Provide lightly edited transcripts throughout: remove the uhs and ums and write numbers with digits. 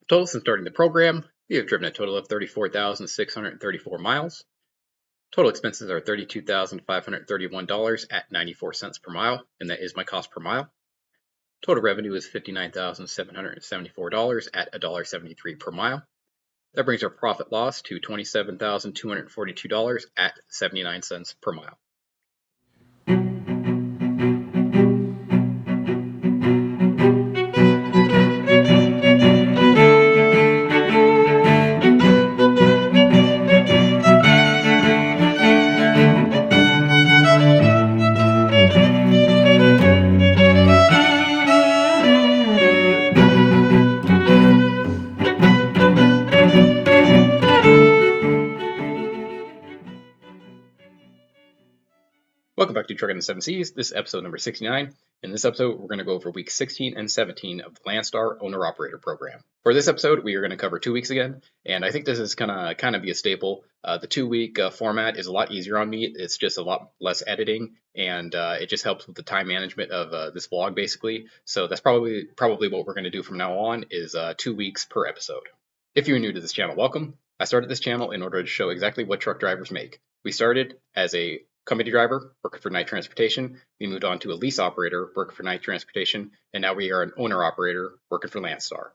Total since starting the program, we have driven a total of 34,634 miles. Total expenses are $32,531 at 94 cents per mile, and that is my cost per mile. Total revenue is $59,774 at $1.73 per mile. That brings our profit loss to $27,242 at 79 cents per mile. Welcome back to Trucking the 7Cs. This is episode number 69. In this episode, we're going to go over weeks 16 and 17 of the Landstar Owner-Operator Program. For this episode, we are going to cover 2 weeks again, and I think this is going to kind of be a staple. The 2-week format is a lot easier on me. It's just a lot less editing, and it just helps with the time management of this vlog, basically. So that's probably what we're going to do from now on is 2 weeks per episode. If you're new to this channel, welcome. I started this channel in order to show exactly what truck drivers make. We started as a company driver working for night transportation. We moved on to a lease operator working for night transportation, and now we are an owner operator working for Landstar.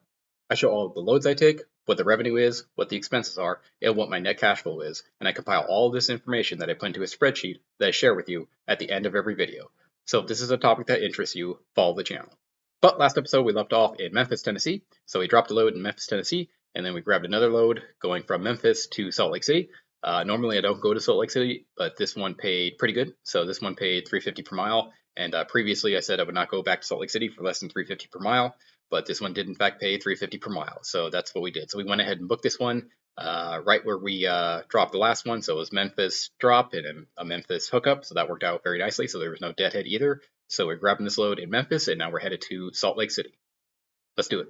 I show all of the loads I take, what the revenue is, what the expenses are, and what my net cash flow is, and I compile all of this information that I put into a spreadsheet that I share with you at the end of every video. So if this is a topic that interests you, follow the channel. But last episode we left off in Memphis, Tennessee, so we dropped a load in Memphis, Tennessee, and then we grabbed another load going from Memphis to Salt Lake City. Normally I don't go to Salt Lake City, but this one paid pretty good. So this one paid $3.50 per mile. And previously I said I would not go back to Salt Lake City for less than $3.50 per mile, but this one did in fact pay $3.50 per mile. So that's what we did. So we went ahead and booked this one right where we dropped the last one. So it was Memphis drop and a Memphis hookup. So that worked out very nicely. So there was no deadhead either. So we're grabbing this load in Memphis, and now we're headed to Salt Lake City. Let's do it.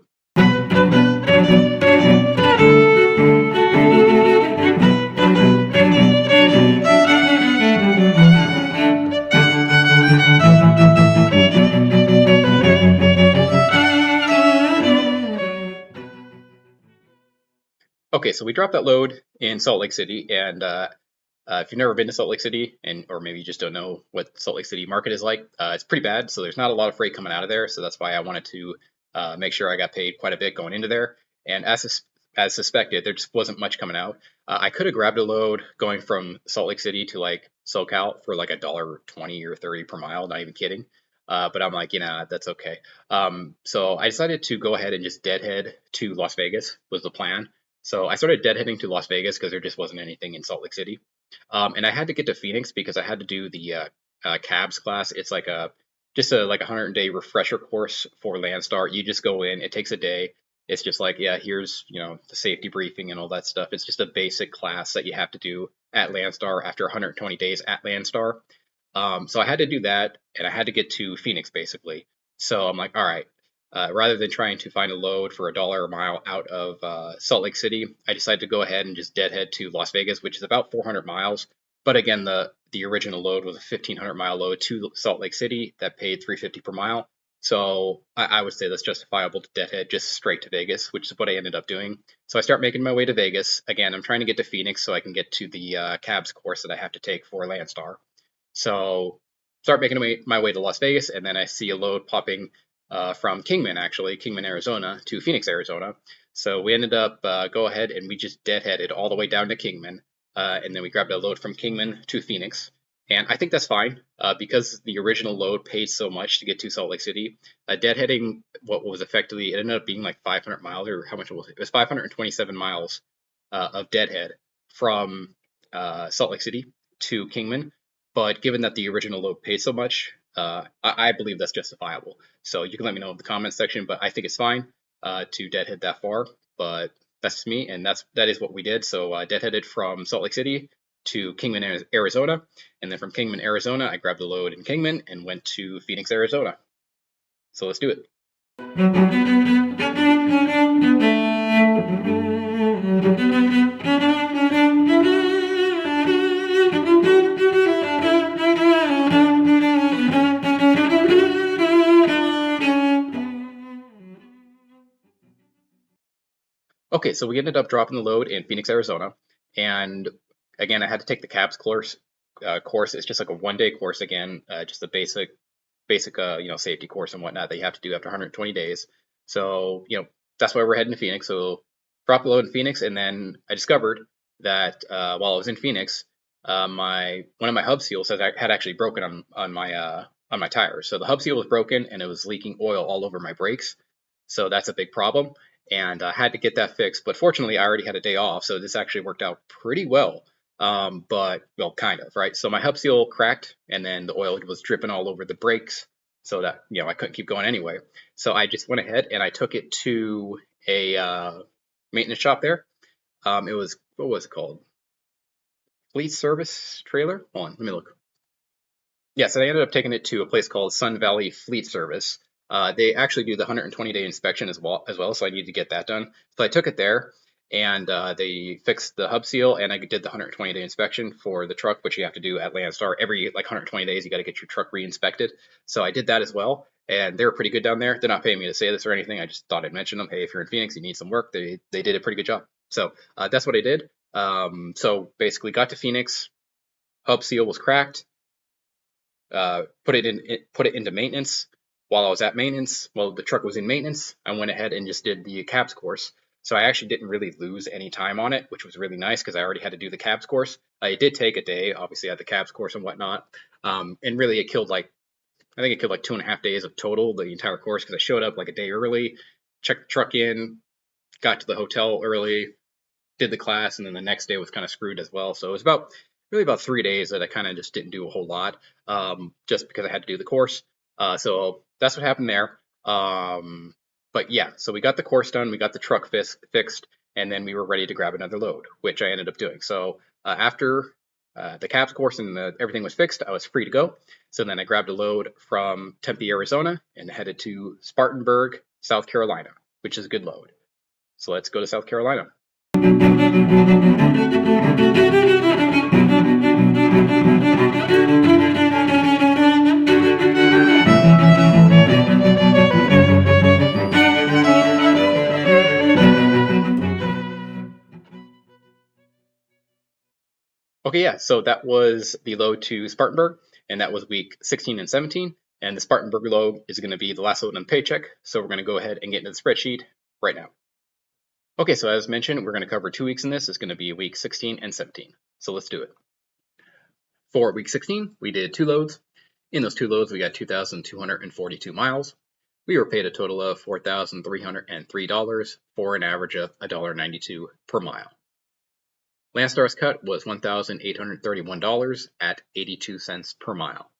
Okay, so we dropped that load in Salt Lake City, and if you've never been to Salt Lake City, or maybe you just don't know what Salt Lake City market is like, it's pretty bad. So there's not a lot of freight coming out of there. So that's why I wanted to make sure I got paid quite a bit going into there. And as suspected, there just wasn't much coming out. I could have grabbed a load going from Salt Lake City to like SoCal for like $1.20 or $1.30 per mile. Not even kidding. But I'm like, that's okay. So I decided to go ahead and just deadhead to Las Vegas was the plan. So I started deadheading to Las Vegas because there just wasn't anything in Salt Lake City. And I had to get to Phoenix because I had to do the cabs class. It's like just a 100-day refresher course for Landstar. You just go in, it takes a day. It's just like, yeah, here's, the safety briefing and all that stuff. It's just a basic class that you have to do at Landstar after 120 days at Landstar. So I had to do that, and I had to get to Phoenix basically. So I'm like, all right. Rather than trying to find a load for $1 a mile out of Salt Lake City, I decided to go ahead and just deadhead to Las Vegas, which is about 400 miles. But again, the original load was a 1,500 mile load to Salt Lake City that paid $3.50 per mile. So I would say that's justifiable to deadhead just straight to Vegas, which is what I ended up doing. So I start making my way to Vegas. Again, I'm trying to get to Phoenix so I can get to the cabs course that I have to take for Landstar. So start making my way to Las Vegas, and then I see a load popping from Kingman, Arizona to Phoenix, Arizona. So we ended up go ahead and we just deadheaded all the way down to Kingman, and then we grabbed a load from Kingman to Phoenix. And I think that's fine because the original load paid so much to get to Salt Lake City. Deadheading what was effectively, it ended up being like 500 miles, or how much it was. It was 527 miles of deadhead from Salt Lake City to Kingman. But given that the original load paid so much, I believe that's justifiable. So you can let me know in the comments section, but I think it's fine to deadhead that far. But that's just me, and that is what we did. So I deadheaded from Salt Lake City to Kingman, Arizona, and then from Kingman, Arizona, I grabbed a load in Kingman and went to Phoenix, Arizona. So let's do it. Okay, so we ended up dropping the load in Phoenix, Arizona, and again, I had to take the CAPS course. Course. It's just like a 1 day course again, just a basic safety course and whatnot that you have to do after 120 days. So that's why we're heading to Phoenix. So drop the load in Phoenix, and then I discovered that while I was in Phoenix, my one of my hub seals had actually broken on my tires. So the hub seal was broken and it was leaking oil all over my brakes. So that's a big problem, and I had to get that fixed. But fortunately, I already had a day off, so this actually worked out pretty well. But well, kind of, right? So my hub seal cracked, and then the oil was dripping all over the brakes, so that I couldn't keep going anyway. So I just went ahead and I took it to a maintenance shop there. It was, what was it called? Fleet Service Trailer. Hold on, let me look. Yeah, so they ended up taking it to a place called Sun Valley Fleet Service. They actually do the 120-day inspection as well, so I needed to get that done. So I took it there, and they fixed the hub seal, and I did the 120-day inspection for the truck, which you have to do at Landstar every 120 days. You got to get your truck re-inspected. So I did that as well, and they were pretty good down there. They're not paying me to say this or anything. I just thought I'd mention them. Hey, if you're in Phoenix, you need some work. They did a pretty good job. So that's what I did. So basically, got to Phoenix. Hub seal was cracked. Put it into maintenance. While I was at maintenance, while the truck was in maintenance, I went ahead and just did the CAPS course. So I actually didn't really lose any time on it, which was really nice because I already had to do the CAPS course. It did take a day, obviously, at the CAPS course and whatnot. And really, I think it killed like 2.5 days of total, the entire course, because I showed up like a day early, checked the truck in, got to the hotel early, did the class, and then the next day was kind of screwed as well. So it was about 3 days that I kind of just didn't do a whole lot, just because I had to do the course. So that's what happened there. But yeah, so we got the course done, we got the truck fixed, and then we were ready to grab another load, which I ended up doing. So after the CAPS course and everything was fixed, I was free to go. So then I grabbed a load from Tempe, Arizona, and headed to Spartanburg, South Carolina, which is a good load. So let's go to South Carolina. Okay, yeah, so that was the load to Spartanburg, and that was week 16 and 17. And the Spartanburg load is going to be the last load on the paycheck, so we're going to go ahead and get into the spreadsheet right now. Okay, so as mentioned, we're going to cover 2 weeks in this. It's going to be week 16 and 17. So let's do it. For week 16, we did 2 loads. In those 2 loads, we got 2,242 miles. We were paid a total of $4,303 for an average of $1.92 per mile. Landstar's cut was $1,831 at 82 cents per mile.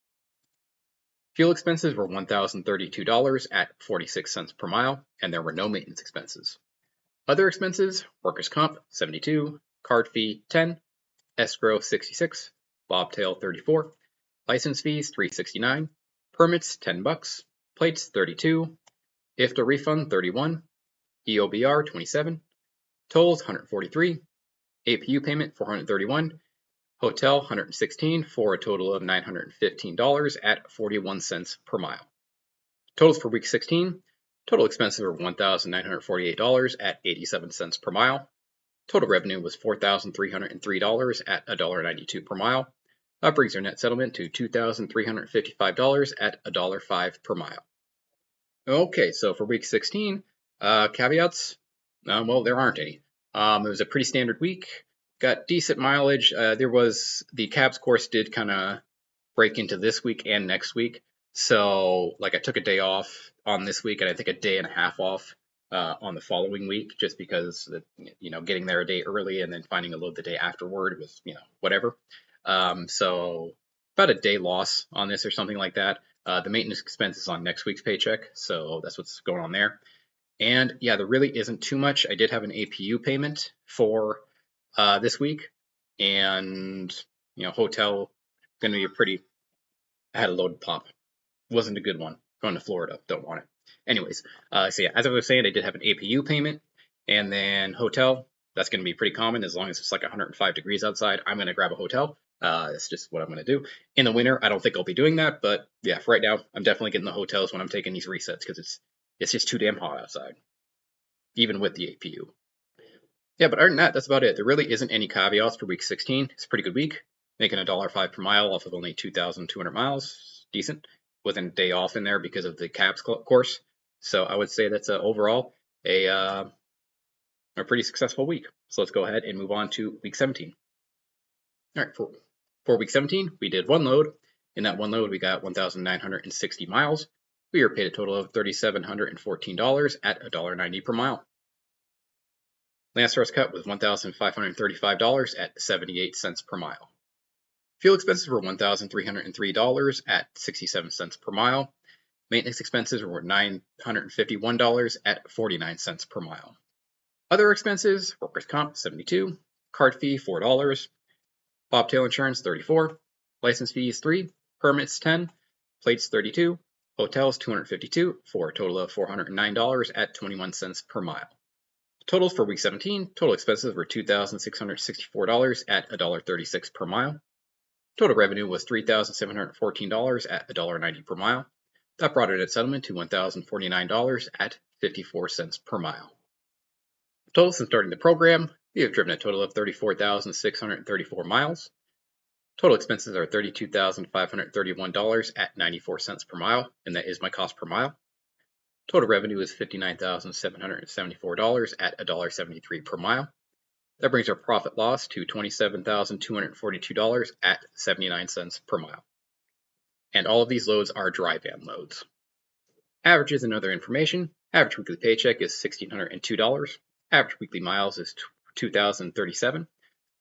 Fuel expenses were $1,032 at 46 cents per mile, and there were no maintenance expenses. Other expenses, workers' comp, 72, card fee, 10, escrow, 66, bobtail, 34, license fees, 369, permits, 10 bucks, plates, 32, IFTA refund, 31, EOBR, 27, tolls, 143, APU payment, 431, hotel, 116, for a total of $915 at 41 cents per mile. Totals for week 16, total expenses were $1,948 at 87 cents per mile. Total revenue was $4,303 at $1.92 per mile. That brings our net settlement to $2,355 at $1.05 per mile. Okay, so for week 16, caveats, well, there aren't any. It was a pretty standard week. Got decent mileage. There was the CAPS course did kind of break into this week and next week. So I took a day off on this week, and I think a day and a half off on the following week, just because getting there a day early and then finding a load the day afterward was whatever. So about a day loss on this or something like that. The maintenance expense is on next week's paycheck, so that's what's going on there. And yeah, there really isn't too much. I did have an APU payment for this week, and hotel going to be I had a load pop. Wasn't a good one. Going to Florida, don't want it. Anyways, so yeah, as I was saying, I did have an APU payment, and then hotel. That's going to be pretty common as long as it's 105 degrees outside. I'm going to grab a hotel. That's just what I'm going to do. In the winter, I don't think I'll be doing that, but yeah, for right now, I'm definitely getting the hotels when I'm taking these resets because it's just too damn hot outside, even with the APU. Yeah, but other than that, that's about it. There really isn't any caveats for week 16. It's a pretty good week, making $1.05 per mile off of only 2,200 miles. Decent. With a day off in there because of the cabs course. So I would say that's overall a pretty successful week. So let's go ahead and move on to week 17. All right, for week 17, we did one load. In that one load, we got 1,960 miles. We were paid a total of $3,714 at $1.90 per mile. Landstar's cut was $1,535 at 78 cents per mile. Fuel expenses were $1,303 at 67 cents per mile. Maintenance expenses were $951 at 49 cents per mile. Other expenses, workers' comp, $72, card fee, $4, bobtail insurance, $34, license fees, $3, permits, $10, plates, $32, hotels, $252, for a total of $409 at 21 cents per mile. Totals for week 17, total expenses were $2,664 at $1.36 per mile. Total revenue was $3,714 at $1.90 per mile. That brought our net settlement to $1,049 at 54 cents per mile. Total since starting the program, we have driven a total of 34,634 miles. Total expenses are $32,531 at 94 cents per mile, and that is my cost per mile. Total revenue is $59,774 at $1.73 per mile. That brings our profit loss to $27,242 at 79 cents per mile. And all of these loads are dry van loads. Averages and other information. Average weekly paycheck is $1,602. Average weekly miles is 2,037.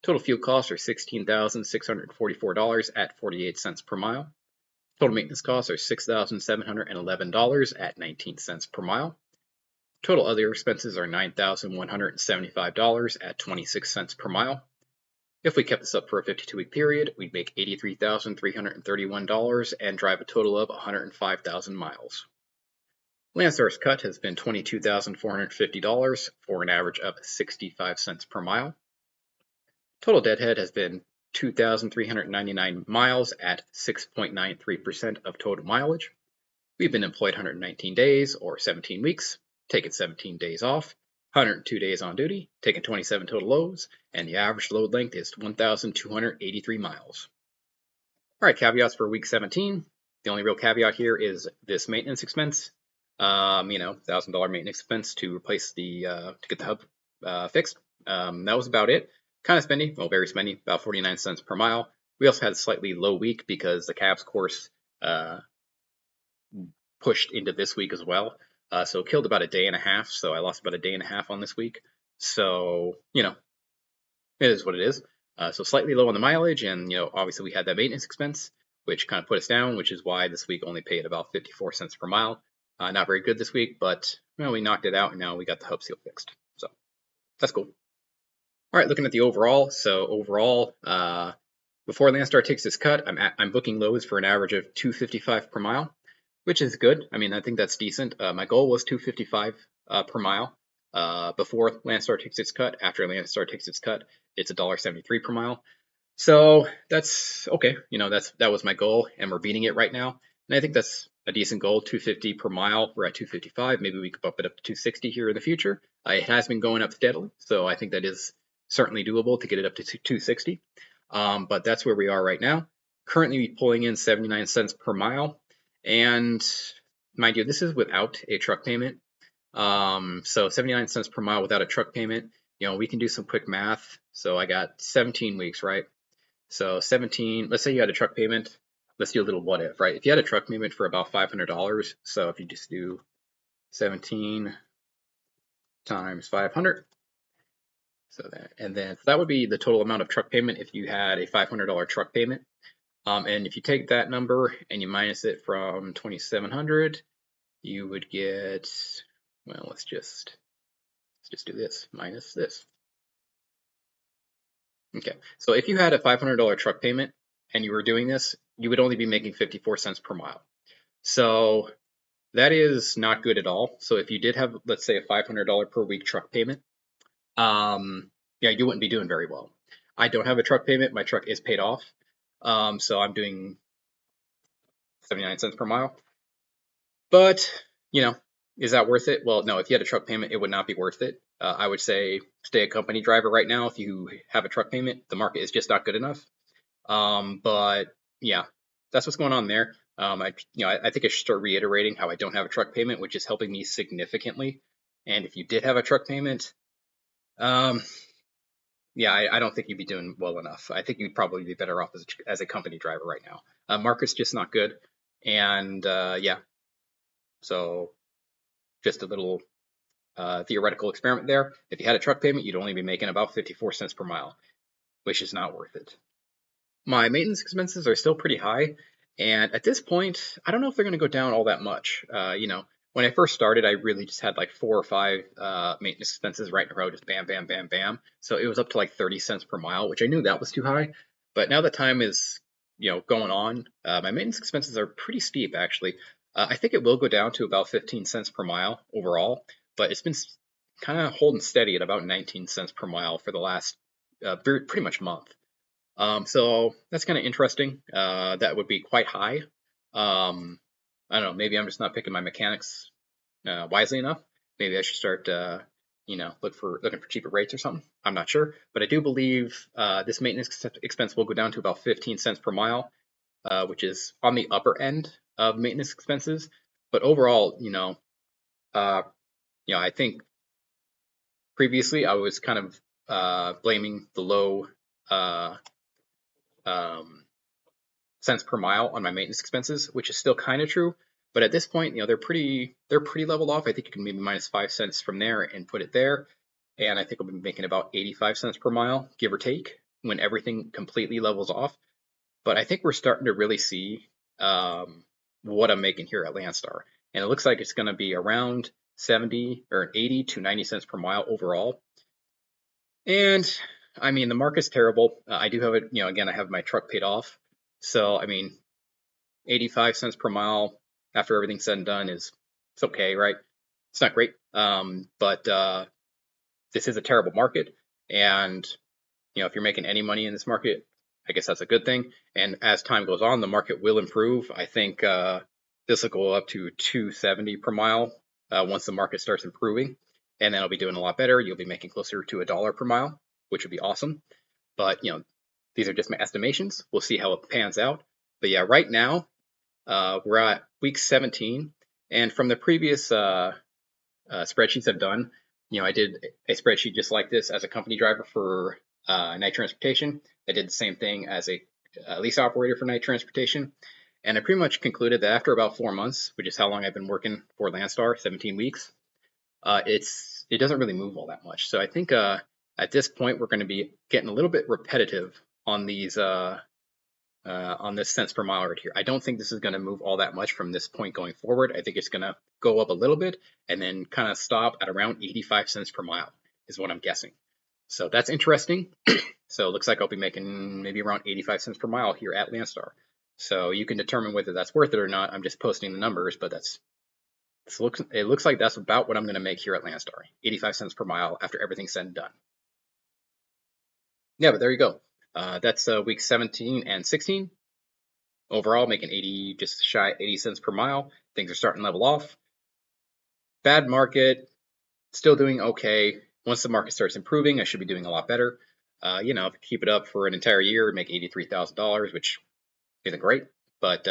Total fuel costs are $16,644 at 48 cents per mile. Total maintenance costs are $6,711 at 19 cents per mile. Total other expenses are $9,175 at 26 cents per mile. If we kept this up for a 52-week period, we'd make $83,331 and drive a total of 105,000 miles. Landstar's cut has been $22,450 for an average of 65 cents per mile. Total deadhead has been 2,399 miles at 6.93% of total mileage. We've been employed 119 days, or 17 weeks, taken 17 days off, 102 days on duty, taken 27 total loads, and the average load length is 1,283 miles. All right, caveats for week 17. The only real caveat here is this maintenance expense. $1,000 maintenance expense to replace to get the hub fixed. That was about it. Kind of spendy, well, very spendy, about 49 cents per mile. We also had a slightly low week because the cabs course pushed into this week as well. So killed about a day and a half. So I lost about a day and a half on this week. So, it is what it is. So slightly low on the mileage. And, obviously we had that maintenance expense, which kind of put us down, which is why this week only paid about 54 cents per mile. Not very good this week, but we knocked it out and now we got the hub seal fixed. So that's cool. All right, looking at the overall. So overall, before Landstar takes this cut, I'm booking loads for an average of 255 per mile, which is good. I mean, I think that's decent. My goal was 255 per mile before Landstar takes its cut. After Landstar takes its cut, it's $1.73 per mile. So that's okay. That was my goal, and we're beating it right now. And I think that's a decent goal, 250 per mile. We're at 255. Maybe we could bump it up to 260 here in the future. It has been going up steadily, so I think that is certainly doable to get it up to 260. But that's where we are right now. Currently pulling in 79 cents per mile. And mind you, this is without a truck payment. So 79 cents per mile without a truck payment. We can do some quick math. So I got 17 weeks, right? So 17, let's say you had a truck payment. Let's do a little what if, right? If you had a truck payment for about $500, so if you just do 17 times 500, so that would be the total amount of truck payment if you had a $500 truck payment. And if you take that number and you minus it from 2,700, you would get, well, let's just do this minus this. Okay, so if you had a $500 truck payment and you were doing this, you would only be making 54 cents per mile. So that is not good at all. So if you did have, let's say, a $500 per week truck payment, you wouldn't be doing very well. I don't have a truck payment. My truck is paid off. So I'm doing 79 cents per mile. But, is that worth it? Well, no, if you had a truck payment, it would not be worth it. I would say stay a company driver right now if you have a truck payment. The market is just not good enough. But yeah, that's what's going on there. I think I should start reiterating how I don't have a truck payment, which is helping me significantly. And if you did have a truck payment, um, yeah, I don't think you'd be doing well enough. I think you'd probably be better off as a company driver right now. Market's just not good, and yeah, so just a little theoretical experiment there. If you had a truck payment, you'd only be making about 54 cents per mile, which is not worth it. My maintenance expenses are still pretty high, and at this point, I don't know if they're going to go down all that much. When I first started, I really just had like 4 or 5 maintenance expenses right in a row, just bam, bam, bam, bam. So it was up to like 30 cents per mile, which I knew that was too high. But now that time is, going on, my maintenance expenses are pretty steep actually. I think it will go down to about 15 cents per mile overall, but it's been kind of holding steady at about 19 cents per mile for the last pretty much month. So that's kind of interesting. That would be quite high. I don't know. Maybe I'm just not picking my mechanics wisely enough. Maybe I should start, looking for cheaper rates or something. I'm not sure, but I do believe this maintenance expense will go down to about 15 cents per mile, which is on the upper end of maintenance expenses. But overall, I think previously I was kind of blaming the low uh, um, cents per mile on my maintenance expenses, which is still kind of true. But at this point, they're pretty leveled off. I think you can maybe minus 5 cents from there and put it there. And I think I'll be making about 85 cents per mile, give or take, when everything completely levels off. But I think we're starting to really see what I'm making here at Landstar. And it looks like it's going to be around 70 or 80 to 90 cents per mile overall. And I mean, the market's terrible. I do have it, again, I have my truck paid off. So, I mean, 85 cents per mile after everything's said and done it's okay, right? It's not great. But this is a terrible market. And, if you're making any money in this market, I guess that's a good thing. And as time goes on, the market will improve. I think this will go up to 270 per mile once the market starts improving. And then it'll be doing a lot better. You'll be making closer to $1 per mile, which would be awesome. But, these are just my estimations. We'll see how it pans out. But yeah, right now, we're at week 17. And from the previous spreadsheets I've done, I did a spreadsheet just like this as a company driver for night transportation. I did the same thing as a lease operator for night transportation. And I pretty much concluded that after about 4 months, which is how long I've been working for Landstar, 17 weeks, it doesn't really move all that much. So I think at this point we're going to be getting a little bit repetitive on these on this cents per mile right here. I don't think this is going to move all that much from this point going forward. I think it's going to go up a little bit and then kind of stop at around 85 cents per mile is what I'm guessing. So that's interesting. So it looks like I'll be making maybe around 85 cents per mile here at Landstar. So you can determine whether that's worth it or not. I'm just posting the numbers, but it looks like that's about what I'm going to make here at Landstar, 85 cents per mile after everything's said and done. Yeah, but there you go. That's week 17 and 16. Overall, making 80, just shy 80 cents per mile. Things are starting to level off. Bad market, still doing okay. Once the market starts improving, I should be doing a lot better. If I keep it up for an entire year, make $83,000, which isn't great, but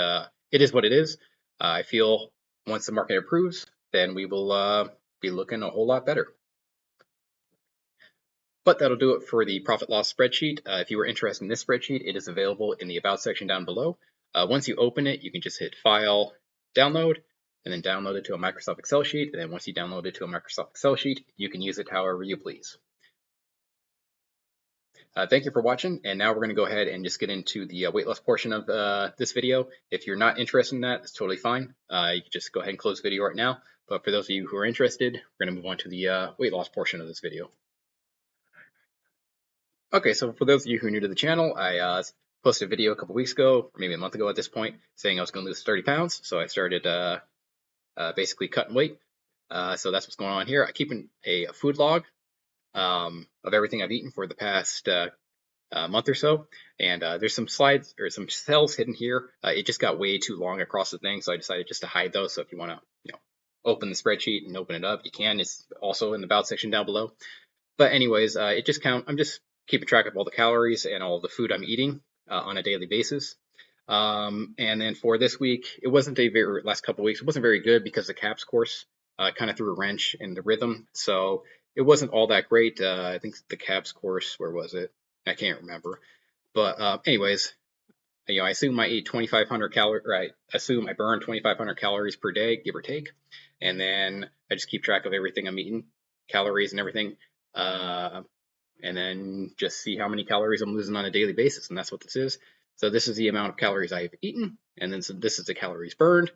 it is what it is. I feel once the market improves, then we will be looking a whole lot better. But that'll do it for the profit loss spreadsheet. If you were interested in this spreadsheet, it is available in the About section down below. Once you open it, you can just hit File, Download, and then download it to a Microsoft Excel sheet. And then once you download it to a Microsoft Excel sheet, you can use it however you please. Thank you for watching, and now we're going to go ahead and just get into the weight loss portion of this video. If you're not interested in that, it's totally fine. You can just go ahead and close the video right now. But for those of you who are interested, we're going to move on to the weight loss portion of this video. Okay, so for those of you who are new to the channel, I posted a video a couple weeks ago, or maybe a month ago at this point, saying I was going to lose 30 pounds. So I started basically cutting weight. So that's what's going on here. I keep a food log of everything I've eaten for the past month or so. And there's some slides or some cells hidden here. It just got way too long across the thing, so I decided just to hide those. So if you want to, open the spreadsheet and open it up, you can. It's also in the about section down below. But anyways, I'm just keeping track of all the calories and all the food I'm eating on a daily basis. And then for this week, it wasn't a very last couple of weeks. It wasn't very good because the CAPS course kind of threw a wrench in the rhythm. So it wasn't all that great. I think the CAPS course, where was it? I can't remember. But anyways, I assume I eat 2,500 calories. Right? I assume I burn 2,500 calories per day, give or take, and then I just keep track of everything I'm eating, calories and everything. Uh, and then just see how many calories I'm losing on a daily basis, and that's what this is. So this is the amount of calories I've eaten, and then so this is the calories burned,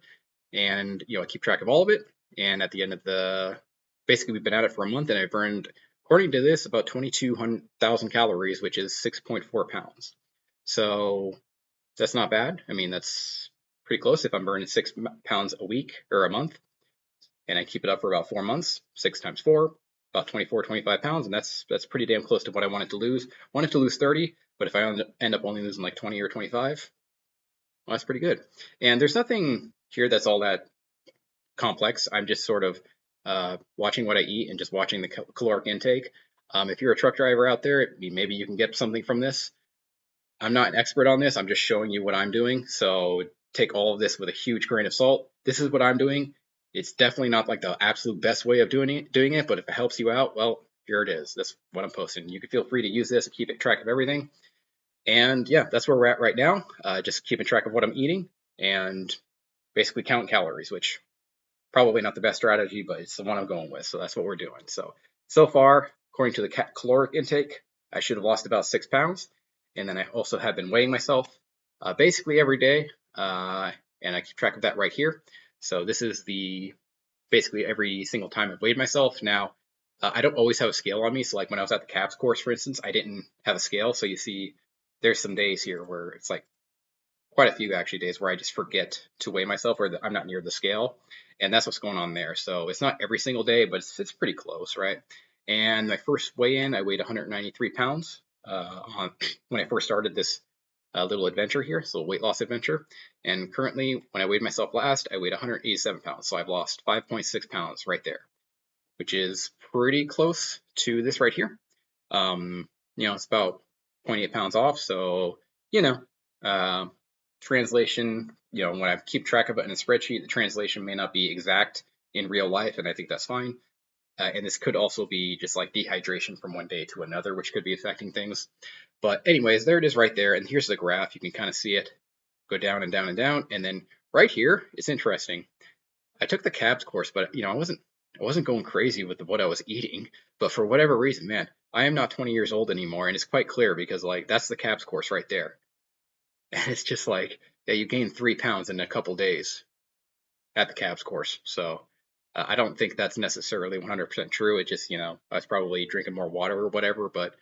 and I keep track of all of it. And at the end of basically we've been at it for a month, and I burned, according to this, about 22,000 calories, which is 6.4 pounds. So that's not bad. I mean, that's pretty close if I'm burning 6 pounds a week or a month, and I keep it up for about 4 months. 6 times 4, about 24, 25 pounds, and that's pretty damn close to what I wanted to lose. I wanted to lose 30, but if I end up only losing like 20 or 25, well, that's pretty good. And there's nothing here that's all that complex. I'm just sort of watching what I eat and just watching the caloric intake. If you're a truck driver out there, maybe you can get something from this. I'm not an expert on this. I'm just showing you what I'm doing. So take all of this with a huge grain of salt. This is what I'm doing. It's definitely not like the absolute best way of doing it, but if it helps you out, well, here it is. That's what I'm posting. You can feel free to use this and keep track of everything. And yeah, that's where we're at right now. Just keeping track of what I'm eating and basically counting calories, which probably not the best strategy, but it's the one I'm going with. So that's what we're doing. So far, according to the caloric intake, I should have lost about 6 pounds. And then I also have been weighing myself basically every day. And I keep track of that right here. So this is basically every single time I've weighed myself. Now, I don't always have a scale on me. So like when I was at the CAPS course, for instance, I didn't have a scale. So you see there's some days here where it's like quite a few actually days where I just forget to weigh myself or I'm not near the scale. And that's what's going on there. So it's not every single day, but it's pretty close, right? And my first weigh in, I weighed 193 pounds when I first started this little adventure here, so weight loss adventure. And currently, when I weighed myself last, I weighed 187 pounds. So I've lost 5.6 pounds right there, which is pretty close to this right here. It's about 0.8 pounds off. So, uh, translation, when I keep track of it in a spreadsheet, the translation may not be exact in real life, and I think that's fine. And this could also be just like dehydration from one day to another, which could be affecting things. But anyways, there it is right there. And here's the graph. You can kind of see it go down and down and down. And then right here, it's interesting. I took the CABS course, but I wasn't going crazy with what I was eating. But for whatever reason, man, I am not 20 years old anymore. And it's quite clear because like that's the CABS course right there. And it's just like, yeah, you gain 3 pounds in a couple days at the CABS course. So I don't think that's necessarily 100% true. It just, I was probably drinking more water or whatever, but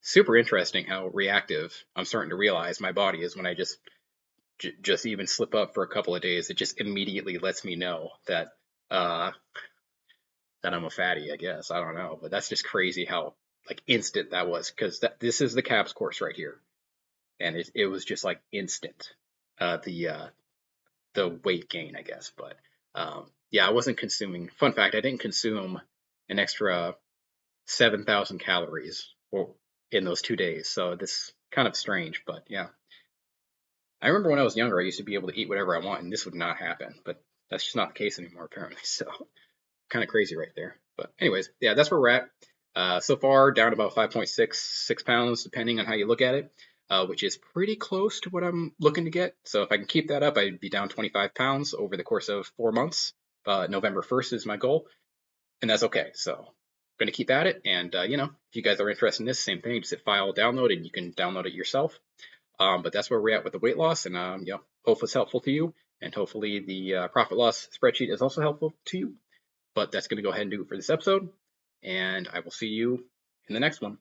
super interesting how reactive I'm starting to realize my body is when I just even slip up for a couple of days. It just immediately lets me know that that I'm a fatty, I guess. I don't know, but that's just crazy how like instant that was because this is the CABS course right here, and it was just like instant. The weight gain, I guess. But yeah, I wasn't consuming. Fun fact: I didn't consume an extra 7,000 calories in those 2 days. So this kind of strange, but yeah. I remember when I was younger, I used to be able to eat whatever I want, and this would not happen. But that's just not the case anymore, apparently. So kind of crazy right there. But anyways, yeah, that's where we're at. So far, down about 5.6 pounds, depending on how you look at it, which is pretty close to what I'm looking to get. So if I can keep that up, I'd be down 25 pounds over the course of 4 months. November 1st is my goal, and that's okay. So I'm going to keep at it. And, if you guys are interested in this, same thing, just hit file, download, and you can download it yourself. But that's where we're at with the weight loss, and hopefully it's helpful to you, and hopefully the profit loss spreadsheet is also helpful to you. But that's going to go ahead and do it for this episode, and I will see you in the next one.